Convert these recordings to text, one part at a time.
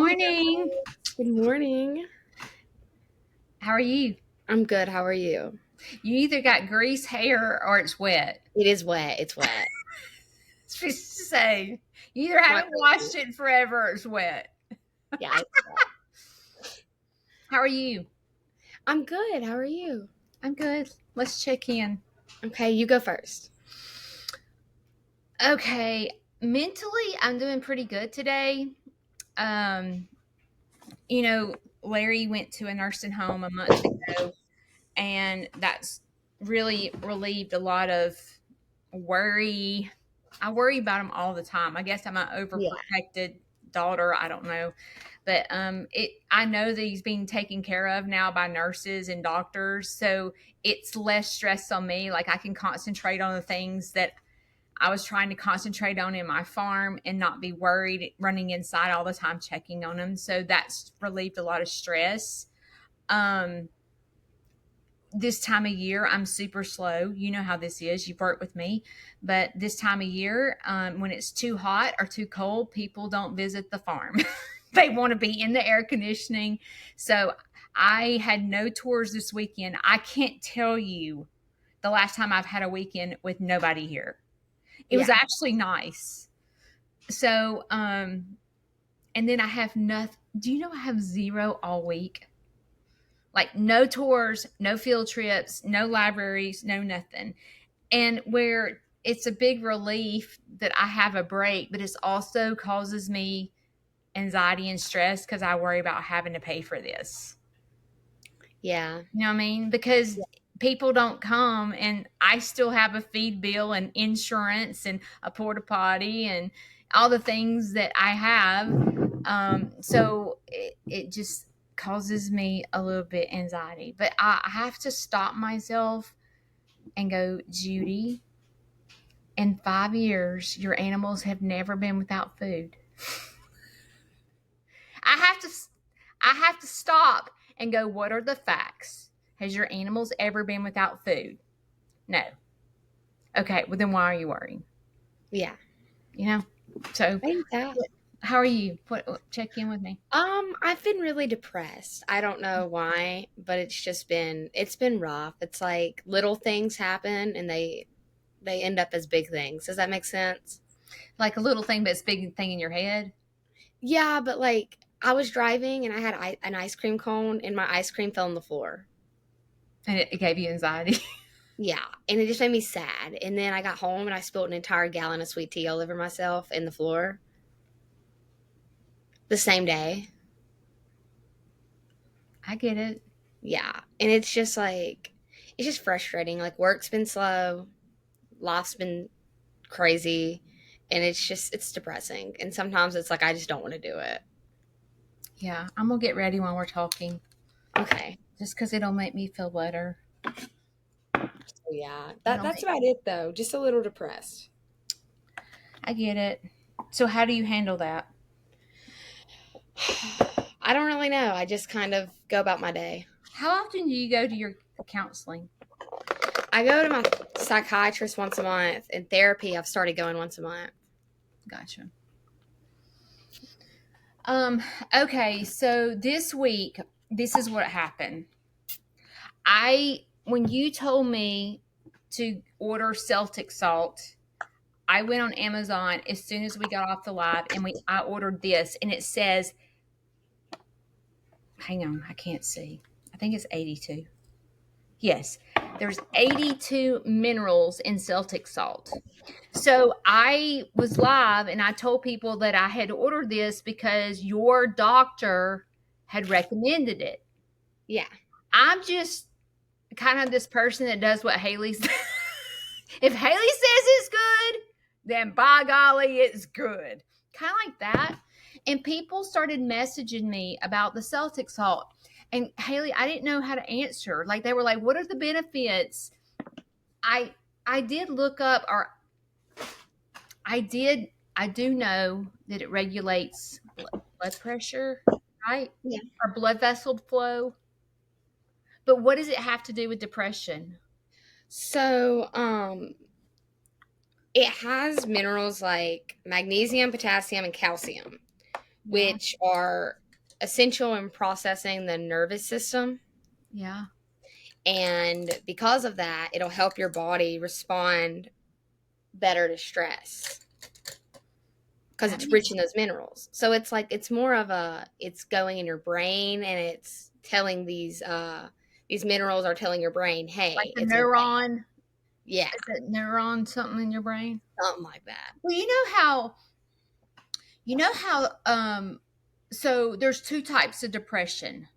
Hey morning. girls. Good morning. How are you? I'm good. How are you? You either got grease hair or it's wet. It is wet. It's wet. It's just to say, you either Not haven't crazy. washed it in forever or it's wet. Yeah, it's wet. How are you? I'm good. How are you? I'm good. Let's check in. Okay, you go first. Okay, mentally, I'm doing pretty good today. Um, Larry went to a nursing home a month ago, and that's really relieved a lot of worry. I worry about him all the time. I guess I'm an Yeah. overprotected daughter. I don't know. But it I know that he's being taken care of now by nurses and doctors, so it's less stress on me. Like I can concentrate on the things that I was trying to concentrate on in my farm and not be worried running inside all the time checking on him. So that's relieved a lot of stress. Um, this time of year, I'm super slow. You know how this is. You've worked with me. But this time of year, when it's too hot or too cold, people don't visit the farm. They want to be in the air conditioning. So I had no tours this weekend. I can't tell you the last time I've had a weekend with nobody here. It was Yeah. actually nice. So, and then I have nothing. Do you know I have zero all week? Like no tours, no field trips, no libraries, no nothing. And where it's a big relief that I have a break, but it also causes me anxiety and stress because I worry about having to pay for this. Yeah. You know what I mean? Because Yeah. people don't come and I still have a feed bill and insurance and a porta potty and all the things that I have. So it just causes me a little bit anxiety. But I have to stop myself and go, Judy, in 5 years, your animals have never been without food. I have to I have to stop and go, what are the facts? Has your animals ever been without food? No. Okay, well then why are you worrying? Yeah. You know? So Ain't that? how are you? Check in with me. I've been really depressed. I don't know why, but it's been rough. It's like little things happen and they end up as big things. Does that make sense? Like a little thing, but it's a big thing in your head. Yeah, but like I was driving and I had an ice cream cone and my ice cream fell on the floor. And it gave you anxiety. Yeah, and it just made me sad. And then I got home and I spilled an entire gallon of sweet tea all over myself in the floor the same day. I get it. Yeah, and it's just frustrating. Like work's been slow, life's been crazy, and it's depressing. And sometimes it's like I just don't want to do it. Yeah, I'm gonna get ready when we're talking, Okay. just because it'll make me feel better. So yeah, It'll that's make, about it though. Just a little depressed. I get it. So how do you handle that? I don't really know. I just kind of go about my day. How often do you go to your counseling? I go to my psychiatrist once a month, and therapy I've started going once a month. Gotcha. Um, okay, so this week, this is what happened. When you told me to order Celtic salt, I went on Amazon as soon as we got off the live and I ordered this and it says, hang on, I can't see. I think it's 82. Yes, there's 82 minerals in Celtic salt. So I was live and I told people that I had ordered this because your doctor had recommended it. Yeah. I'm just kind of this person that does what Haley says. If Haley says it's good, then by golly, it's good. Kind of like that. And people started messaging me about the Celtic salt. And Haley, I didn't know how to answer. Like they were like, "What are the benefits?" I I did look up, or I do know that it regulates blood pressure, right? Yeah. Or blood vessel flow. But what does it have to do with depression? So, it has minerals like magnesium, potassium, and calcium. Yeah. which are essential in processing the nervous system. Yeah. And because of that, it'll help your body respond better to stress because That it's makes rich in those minerals. So it's like it's more of it's going in your brain and it's telling these minerals are telling your brain, like hey, the it's okay. neuron. Yeah, Is it neuron something in your brain? something like that. Well, you know how so there's two types of depression.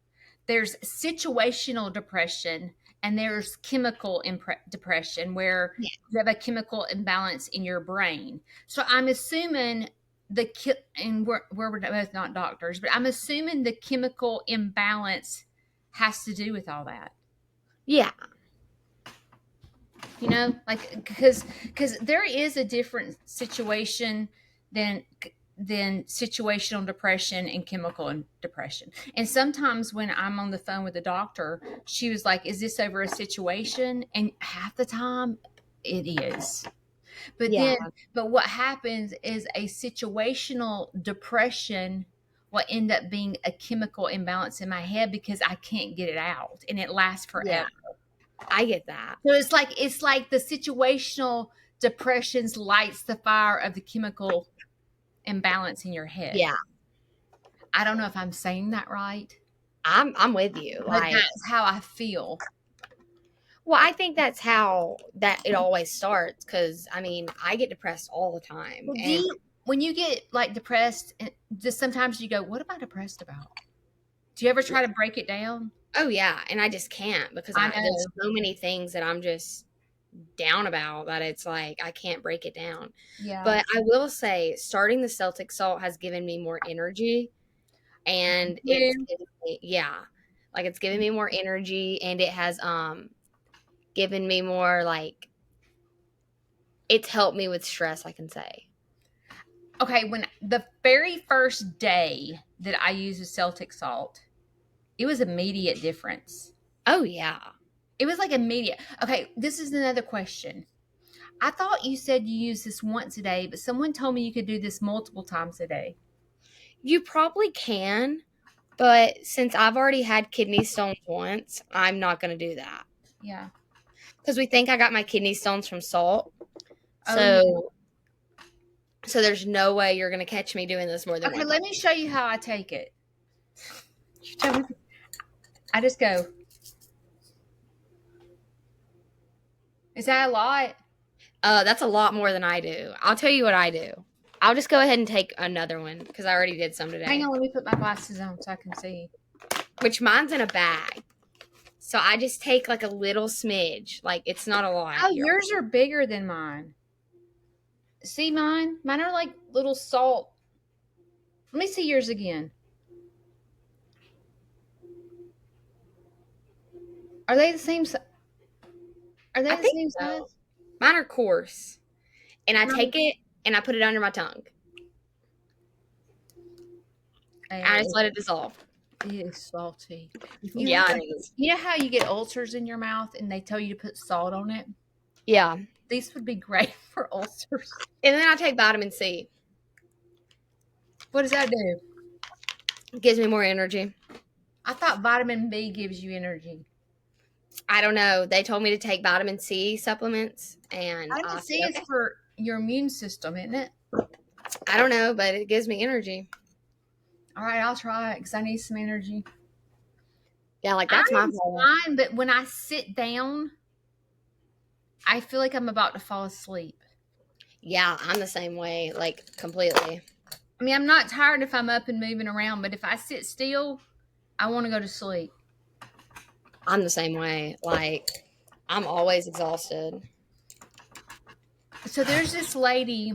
There's situational depression and there's chemical depression where Yeah. you have a chemical imbalance in your brain. So I'm assuming and we're both not doctors, but I'm assuming the chemical imbalance has to do with all that. Yeah. Like because there is a different situation than than situational depression and chemical depression. And sometimes when I'm on the phone with the doctor, she was like, is this over a situation? And half the time it is. but Yeah. then but what happens is a situational depression will end up being a chemical imbalance in my head because I can't get it out and it lasts Yeah. forever. I get that. So it's like the situational depressions lights the fire of the chemical imbalance in your head. Yeah. I don't know if I'm saying that right, I'm with you. but Like, that's how I feel. well, I think that's how that it always starts cuz I mean, I get depressed all the time Well, and when you get like depressed, just sometimes you go, "What am I depressed about?" Do you ever try to break it down? oh yeah, and I just can't because I there's know. so many things that I'm just down about that it's like I can't break it down. Yeah. But I will say starting the Celtic salt has given me more energy and it's Yeah. given me, yeah, like it's given me more energy and it has given me more like it's helped me with stress, I can say. Okay, when the very first day that I used the Celtic salt, it was immediate difference. Oh yeah. It was like immediate. Okay, this is another question. I thought you said you use this once a day, but someone told me you could do this multiple times a day. You probably can, but since I've already had kidney stones once, I'm not going to do that. Yeah. Cuz we think I got my kidney stones from salt. Oh, yeah. So there's no way you're going to catch me doing this more than Okay, one let time. me show you how I take it. I just go, is that a lot? That's a lot more than I do. I'll tell you what I do. I'll just go ahead and take another one because I already did some Hang today. on, let me put my glasses on so I can see. Which mine's in a bag. So I just take like a little smidge. Like it's not a lot. Oh, yours are bigger than mine. See mine? Mine are like little salt. Let me see yours again. Are they the same? Are they I the think same so. size? Mine are coarse. And I Mine- take it and I put it under my tongue. Yeah, I just let it dissolve. it is salty. You Yeah, have, it is. you know how you get ulcers in your mouth and they tell you to put salt on it? Yeah. These would be great for ulcers. And then I take vitamin C. What does that do? It gives me more energy. I thought vitamin B gives you energy. I don't know. They told me to take vitamin C supplements and Vitamin I C said, is okay. for your immune system, isn't it? I don't know, but it gives me energy. All right, I'll try it because I need some energy. Yeah, like that's my I'm fault. fine, but when I sit down, I feel like I'm about to fall asleep. Yeah, I'm the same way, like completely. I mean, I'm not tired if I'm up and moving around, but if I sit still, I want to go to sleep. I'm the same way. Like I'm always exhausted. So there's this lady.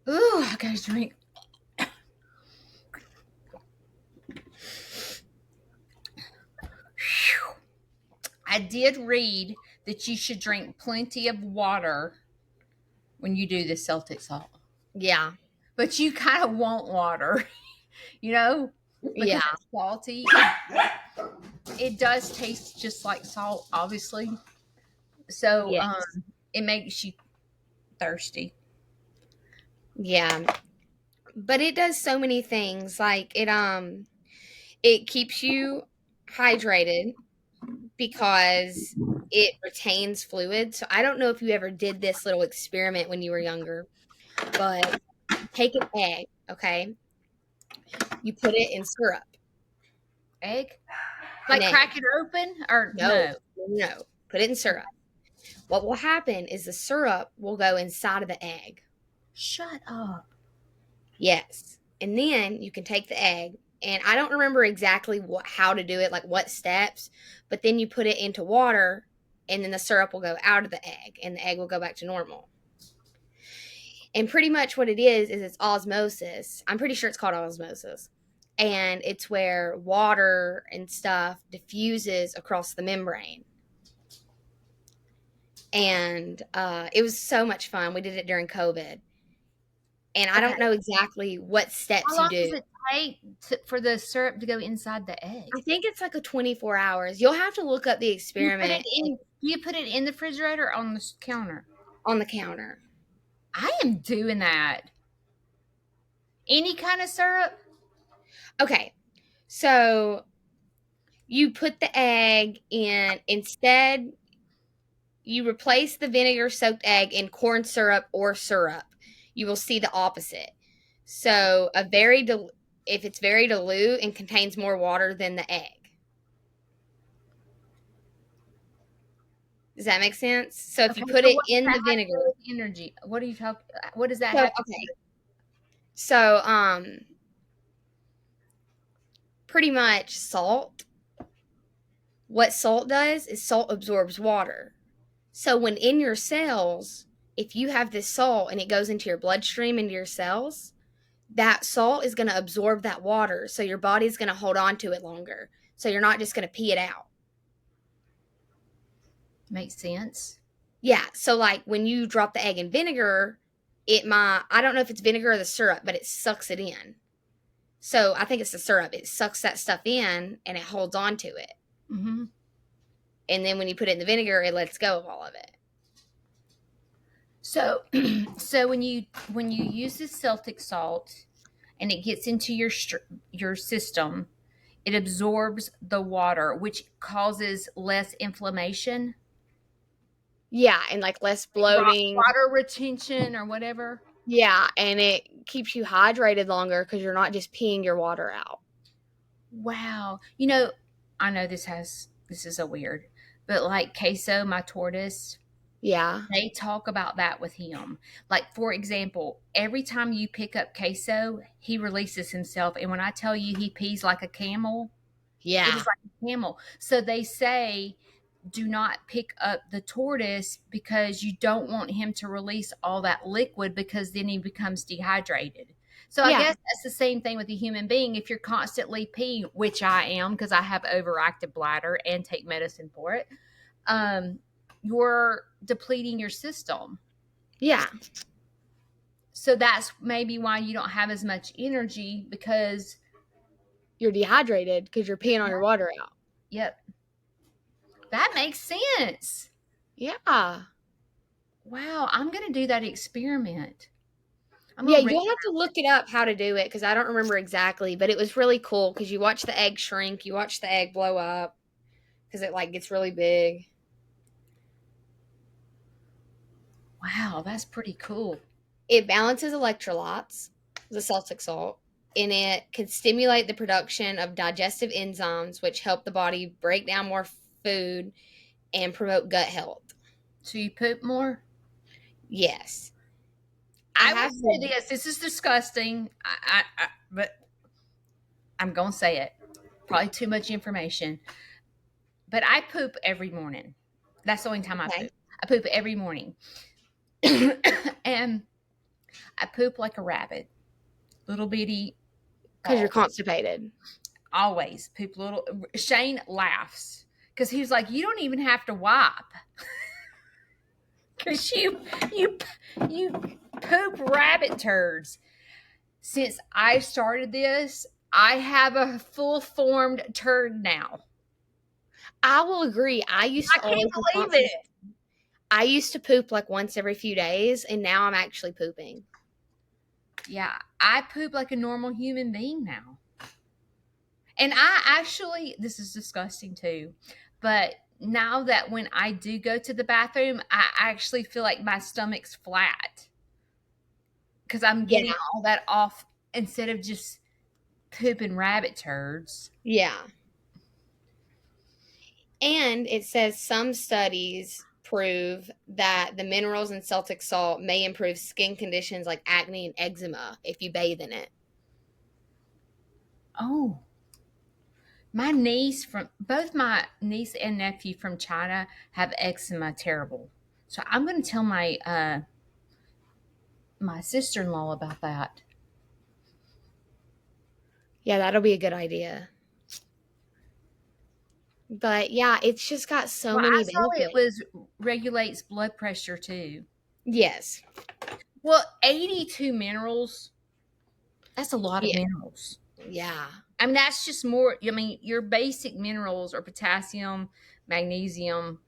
Ooh, I gotta drink. I did read that you should drink plenty of water when you do the Celtic salt, Yeah. but you kind of want water, you know, Yeah. because it's salty. It does taste just like salt, obviously. So Yeah. it makes you thirsty. Yeah. But it does so many things. Like it keeps you hydrated because it retains fluid. So I don't know if you ever did this little experiment when you were younger, but take an egg, okay? You put it in syrup. Egg? An Like egg. crack it open or No, no? no. Put it in syrup. What will happen is the syrup will go inside of the egg. Shut up. Yes. And then you can take the egg, and I don't remember exactly how to do it, like what steps, but then you put it into water, and then the syrup will go out of the egg, and the egg will go back to normal. And pretty much what it is it's osmosis. I'm pretty sure it's called osmosis. And it's where water and stuff diffuses across the membrane. And it was so much fun. We did it during COVID. And I Okay. don't know exactly what How steps you long do. does it take for the syrup to go inside the egg? I think it's like a 24 hours. You'll have to look up the You put it experiment in. You put it in the refrigerator or on the counter. on the counter. I am doing that. Any kind of syrup. Okay, so you put the egg in, instead, you replace the vinegar soaked egg in corn syrup or syrup. You will see the opposite. So, if it's very dilute and contains more water than the egg. Does that make sense? So, if you Okay, put so it what does in that the have to do vinegar, with energy? What are you talking? What does that so have to do okay, with? so pretty much salt. What salt does is salt absorbs water. So when in your cells, if you have this salt and it goes into your bloodstream, into your cells, that salt is going to absorb that water. So your body's going to hold on to it longer. So you're not just going to pee it out. Makes sense. Yeah. So like when you drop the egg in vinegar, I don't know if it's vinegar or the syrup, but it sucks it in. So I think it's the syrup. It sucks that stuff in and it holds on to it. Mm-hmm. And then when you put it in the vinegar, it lets go of all of it. So, so when you use this Celtic salt and it gets into your system, it absorbs the water, which causes less inflammation, Yeah, and like less bloating. water retention, or whatever. Yeah, and it keeps you hydrated longer because you're not just peeing your water out. Wow. I know this is a weird, but like Queso, my tortoise, Yeah. they talk about that with him. Like, for example, every time you pick up Queso, he releases himself. And when I tell you he pees like a camel, it Yeah. is like a camel. So they say, do not pick up the tortoise because you don't want him to release all that liquid because then he becomes dehydrated. So I Yeah. guess that's the same thing with a human being. If you're constantly peeing, which I am because I have overactive bladder and take medicine for it, um, you're depleting your system. Yeah. So that's maybe why you don't have as much energy because, You're dehydrated because you're peeing all your water out. yep, that makes sense. Yeah. Wow, I'm going to do that experiment. I'm Yeah, going to read. you'll have to look it up how to do it because I don't remember exactly, but it was really cool because you watch the egg shrink, you watch the egg blow up because it like gets really big. Wow, that's pretty cool. It balances electrolytes, the Celtic salt, and it can stimulate the production of digestive enzymes, which help the body break down more food and promote gut health. So you poop more? Yes. I I will have say been. this is disgusting, but I'm going to say it. Probably too much information. But I poop every morning. That's the only time I Okay. poop. I poop every morning. And I poop like a rabbit. Little bitty Because you're balls. constipated. Always poop little. Shane laughs because he was like, "You don't even have to wipe because you you poop rabbit turds." Since I started this, I have a full formed turd now. I will agree. I used I to can't always be believe constipated. it. I used to poop like once every few days, and now I'm actually pooping. Yeah, I poop like a normal human being now. And I actually, this is disgusting too, but now that when I do go to the bathroom, I actually feel like my stomach's flat because I'm Yeah. getting all that off instead of just pooping rabbit turds. Yeah. And it says some studies prove that the minerals in Celtic salt may improve skin conditions like acne and eczema if you bathe in it. Oh, my niece from both my niece and nephew from China have eczema terrible. So I'm going to tell my sister-in-law about that. Yeah, that'll be a good idea. But yeah, it's just got so Well, I many saw it benefits. was regulates blood pressure too. Yes. Well, 82 minerals, that's a lot of Yeah. minerals. Yeah. I mean, that's just more, I mean, your basic minerals are potassium, magnesium,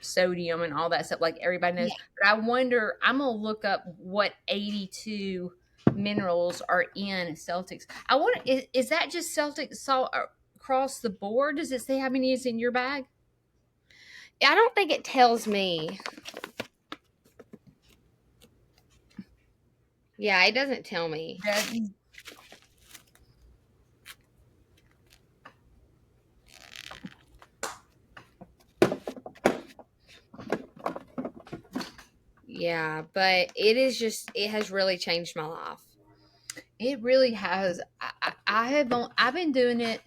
sodium, and all that stuff, like everybody knows. Yeah. But I wonder, I'm going to look up what 82 minerals are in Celtics. I wonder, is that just Celtic salt across the board? Does it say how many is in your bag? I don't think it tells me. Yeah, it doesn't tell me. Doesn't. Yeah, but it has really changed my life. It really has. I've been doing it,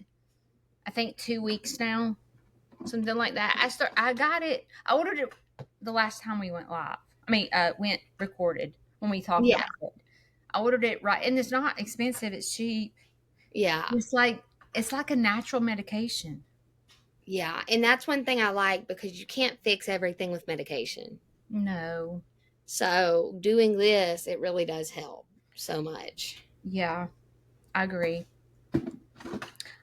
I think 2 weeks now, something like that. I got it. I ordered it the last time we went live. I mean, went recorded when we talked Yeah. about it. I ordered it right, and it's not expensive. It's cheap. Yeah. It's like a natural medication. Yeah. And that's one thing I like because you can't fix everything with medication. No, So doing this, it really does help so much. yeah, I agree.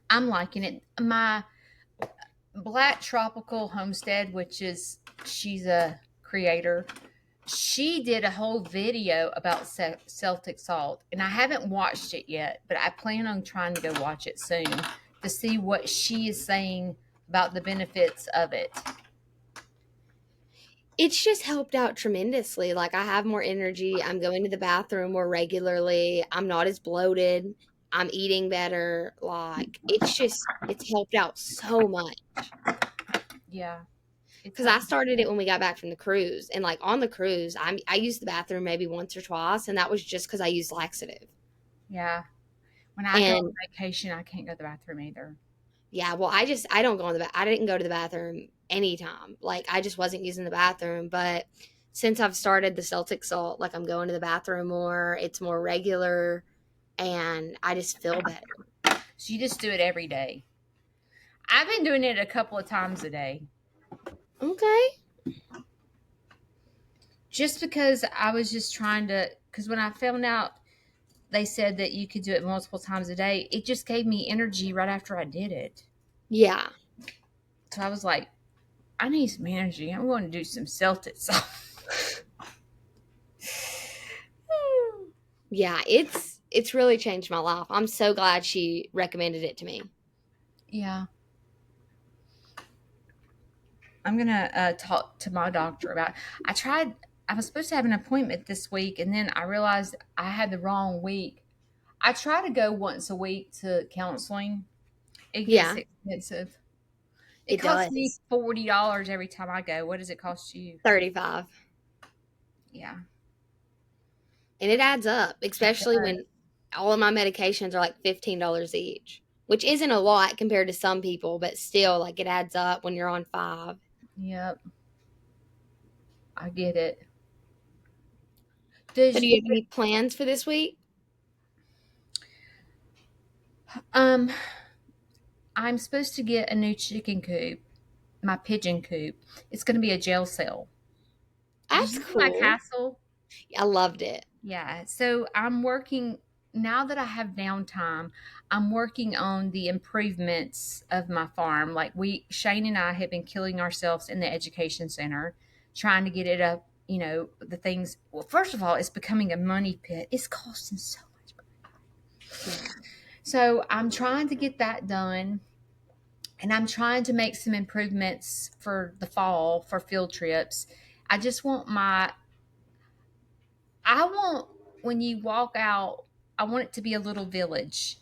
I'm liking it. My Black Tropical Homestead, which is she's a creator. She did a whole video about Celtic salt, and I haven't watched it yet, but I plan on trying to go watch it soon to see what she is saying about the benefits of it. It's just helped out tremendously. Like I have more energy. I'm going to the bathroom more regularly. I'm not as bloated. I'm eating better. Like it's helped out so much. Yeah, it's Because I started it when we got back from the cruise, and like on the cruise, I used the bathroom maybe once or twice, and that was just because I used laxative. yeah. When I go on And vacation, I can't go to the bathroom either. yeah, well, I don't go in the I didn't go to the bathroom anytime. Like I just wasn't using the bathroom. But since I've started the Celtic salt, like I'm going to the bathroom more. It's more regular, and I just feel better. So you just do it every day. I've been doing it a couple of times a day. Okay. Just because I was just trying to, because when I found out they said that you could do it multiple times a day, it just gave me energy right after I did it. Yeah. So I was like, I need some energy. I'm going to do some Celtics. Yeah, it's really changed my life. I'm so glad she recommended it to me. Yeah. I'm going to talk to my doctor about it. I was supposed to have an appointment this week, and then I realized I had the wrong week. I try to go once a week to counseling. It gets Yeah, expensive. It it costs me does. $40 every time I go. What does it cost you? 35. Yeah. And it adds up, It especially does. when all of my medications are like $15 each, which isn't a lot compared to some people, but still, like it adds up when you're on five. Yep. I get it. So, do Does you have any plans for this week? um I'm supposed to get a new chicken coop, my pigeon coop. It's going to be a jail cell. Did That's you see my cool. castle? I loved it. Yeah. So I'm working now that I have downtime. I'm working on the improvements of my farm. Like Shane and I have been killing ourselves in the education center, trying to get it up. You know the things. Well, first of all, it's becoming a money pit. It's costing so Yeah. So I'm trying to get that done, and I'm trying to make some improvements for the fall for field trips. I just want my, I want, when you walk out, I want it to be a little village.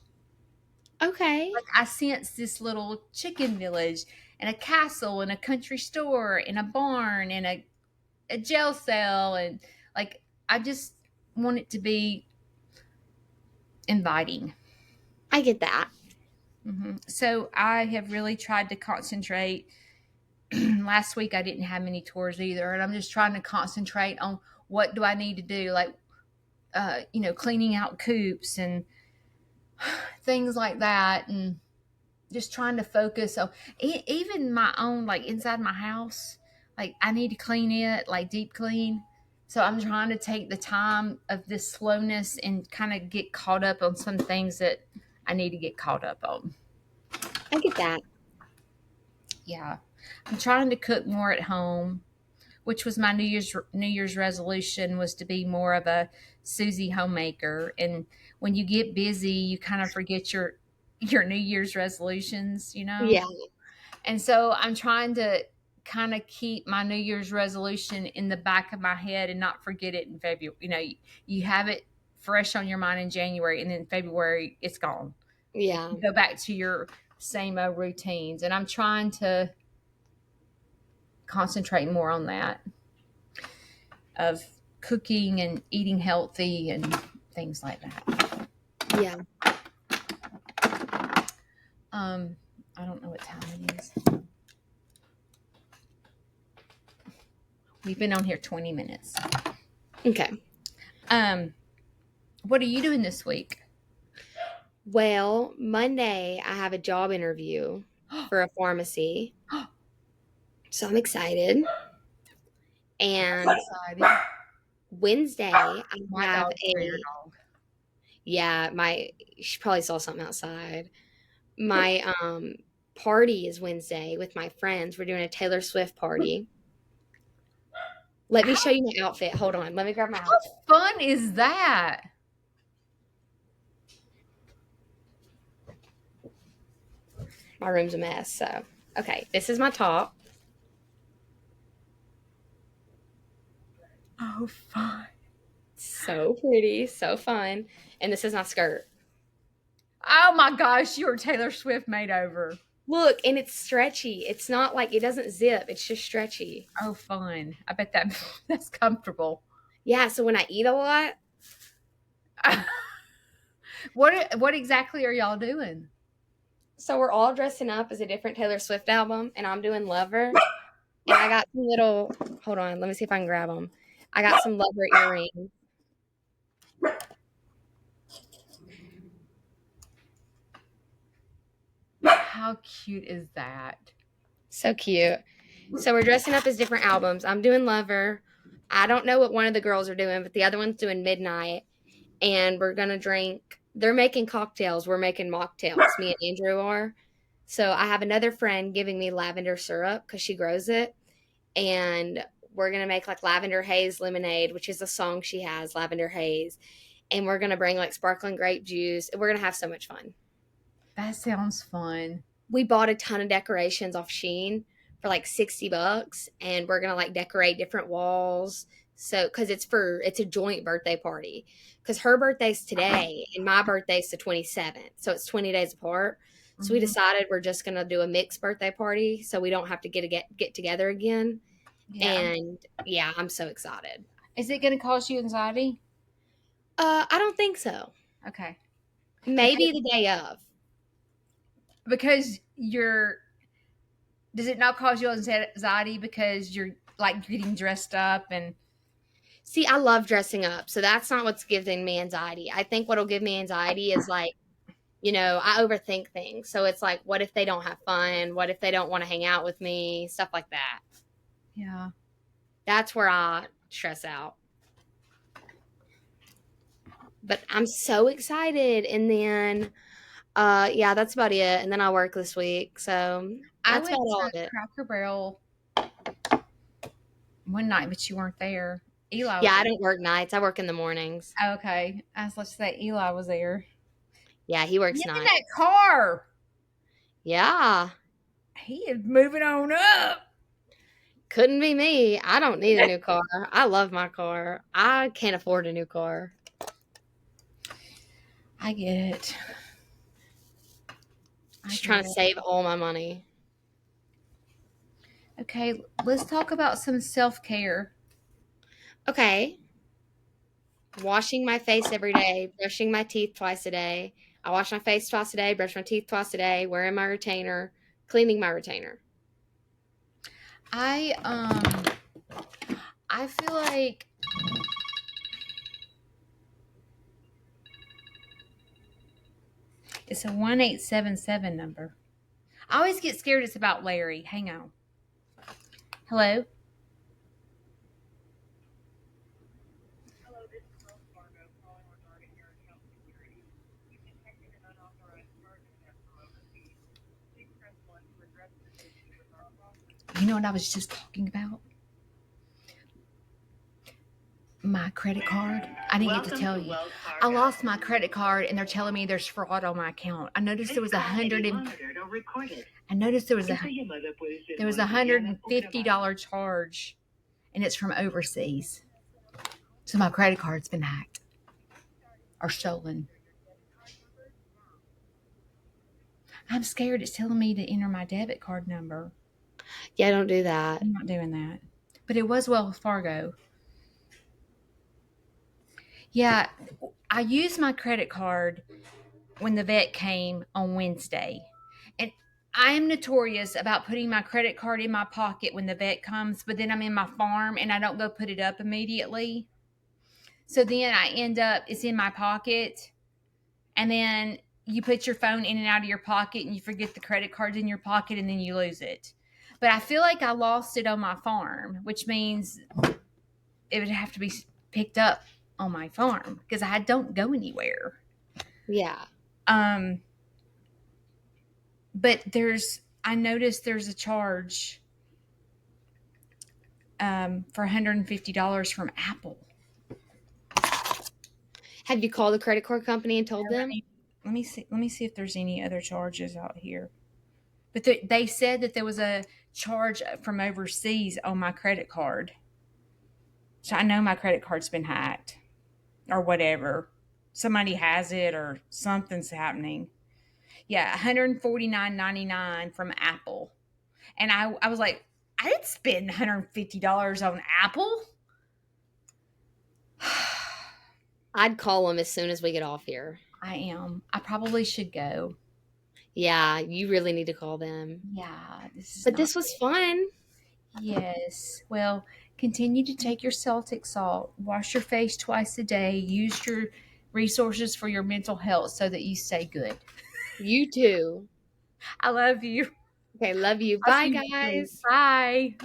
Okay. Like I sense this little chicken village and a castle and a country store and a barn and a jail cell, and like I just want it to be inviting. I get that. So I have really tried to concentrate. Last week I didn't have many tours either, and I'm just trying to concentrate on what do I need to do, like cleaning out coops and things like that, and just trying to focus on even my own, like inside my house. Like I need to clean it, like deep clean. So I'm trying to take the time of this slowness and kind of get caught up on some things that I need to get caught up on. I get that. Yeah. I'm trying to cook more at home, which was my New Year's resolution, was to be more of a Susie homemaker. And when you get busy, you kind of forget your New Year's resolutions, you know? Yeah. And so I'm trying to kind of keep my New Year's resolution in the back of my head and not forget it in February. You have it fresh on your mind in January, and then February it's gone. Yeah. You go back to your same old routines. And I'm trying to concentrate more on that, of cooking and eating healthy and things like that. Yeah. Um, I don't know what time it is. We've been on here 20 minutes. Okay. Um, what are you doing this week? Well, Monday I have a job interview for a pharmacy. So I'm excited. And Excited. Wednesday I My have dog's a bigger a dog. yeah, she probably saw something outside. My party is Wednesday with my friends. We're doing a Taylor Swift party. Let me show you my outfit. Hold on. Let me grab my How outfit. fun is that? My room's a mess. So, okay, this is my top. Oh, fun. So pretty, so fun. And this is my skirt. Oh my gosh, you're Taylor Swift made over. Look, and it's stretchy. It's not like it doesn't zip. It's just stretchy. Oh, fun. I bet that's comfortable. Yeah, so when I eat a lot, What exactly are y'all doing? so we're all dressing up as a different Taylor Swift album, and I'm doing Lover. And I got some little, hold on, let me see if I can grab them. I got some Lover earrings. How cute is that? So cute. So we're dressing up as different albums. I'm doing Lover. I don't know what one of the girls are doing, but the other one's doing Midnight. And we're going to drink. They're making cocktails. We're making mocktails. Me and Andrew are. So I have another friend giving me lavender syrup because she grows it. And we're going to make like lavender haze lemonade, which is a song she has, Lavender Haze. And we're going to bring like sparkling grape juice. We're going to have so much fun. That sounds fun. We bought a ton of decorations off Shein for like $60, and we're gonna like decorate different walls. So, because it's a joint birthday party. Because her birthday's today and my birthday's the 27th, so it's 20 days apart. So we Mhm. decided we're just gonna do a mixed birthday party, so we don't have to get together again. Yeah. And yeah, I'm so excited. Is it going to cause you anxiety? I don't think so. Okay. Maybe the day of. Because you're, does it not cause you anxiety because you're like getting dressed up and See, I love dressing up, so that's not what's giving me anxiety. I think what'll give me anxiety is like, I overthink things. So it's like, what if they don't have fun? What if they don't want to hang out with me? Stuff like that. yeah. That's where I stress out. But I'm so excited. And then, yeah, that's about it. And then I work this week. So I that's about went all to of it. Cracker Barrel one night, but you weren't there. Eli Yeah, was I there. don't work nights. I work in the mornings. Okay. I was, let's say Eli was there. Yeah, he works Him in night. that car. Yeah. He is moving on up. Couldn't be me. I don't need a new car. I love my car. I can't afford a new car. I get it. I Just get trying to it. save all my money. Okay, let's talk about some self-care. Okay. Washing my face every day, brushing my teeth twice a day. I wash my face twice a day, brush my teeth twice a day, wearing my retainer, cleaning my retainer. I I feel like it's a 1877 number. I always get scared it's about Larry. Hang on. Hello? You know what I was just talking about? My credit card. I didn't get to tell you. I lost my credit card and they're telling me there's fraud on my account. I noticed there was I noticed there was $150 charge and it's from overseas. So my credit card's been hacked or stolen. I'm scared it's telling me to enter my debit card number. Yeah, don't do that. I'm not doing that. But it was Wells Fargo. Yeah, I used my credit card when the vet came on Wednesday. And I am notorious about putting my credit card in my pocket when the vet comes, but then I'm in my farm and I don't go put it up immediately. So then I end up, it's in my pocket. And then you put your phone in and out of your pocket and you forget the credit card's in your pocket and then you lose it. But I feel like I lost it on my farm, which means it would have to be picked up on my farm because I don't go anywhere. Yeah. Um, but I noticed there's a charge for $150 from Apple. Have you called the credit card company and told them? Let me see. Let me see if there's any other charges out here. But they said that there was a charge from overseas on my credit card. So I know my credit card's been hacked or whatever. Somebody has it or something's happening. Yeah, $149.99 from Apple. And I was like, I didn't spend $150 on Apple. I'd call them as soon as we get off here. I am. I probably should go. Yeah, you really need to call them. Yeah, But this was fun. Yes. Well, continue to take your Celtic salt. Wash your face twice a day. Use your resources for your mental health so that you stay good. You too. I love you. Okay, love you. I'll Bye, see you soon. guys. Bye.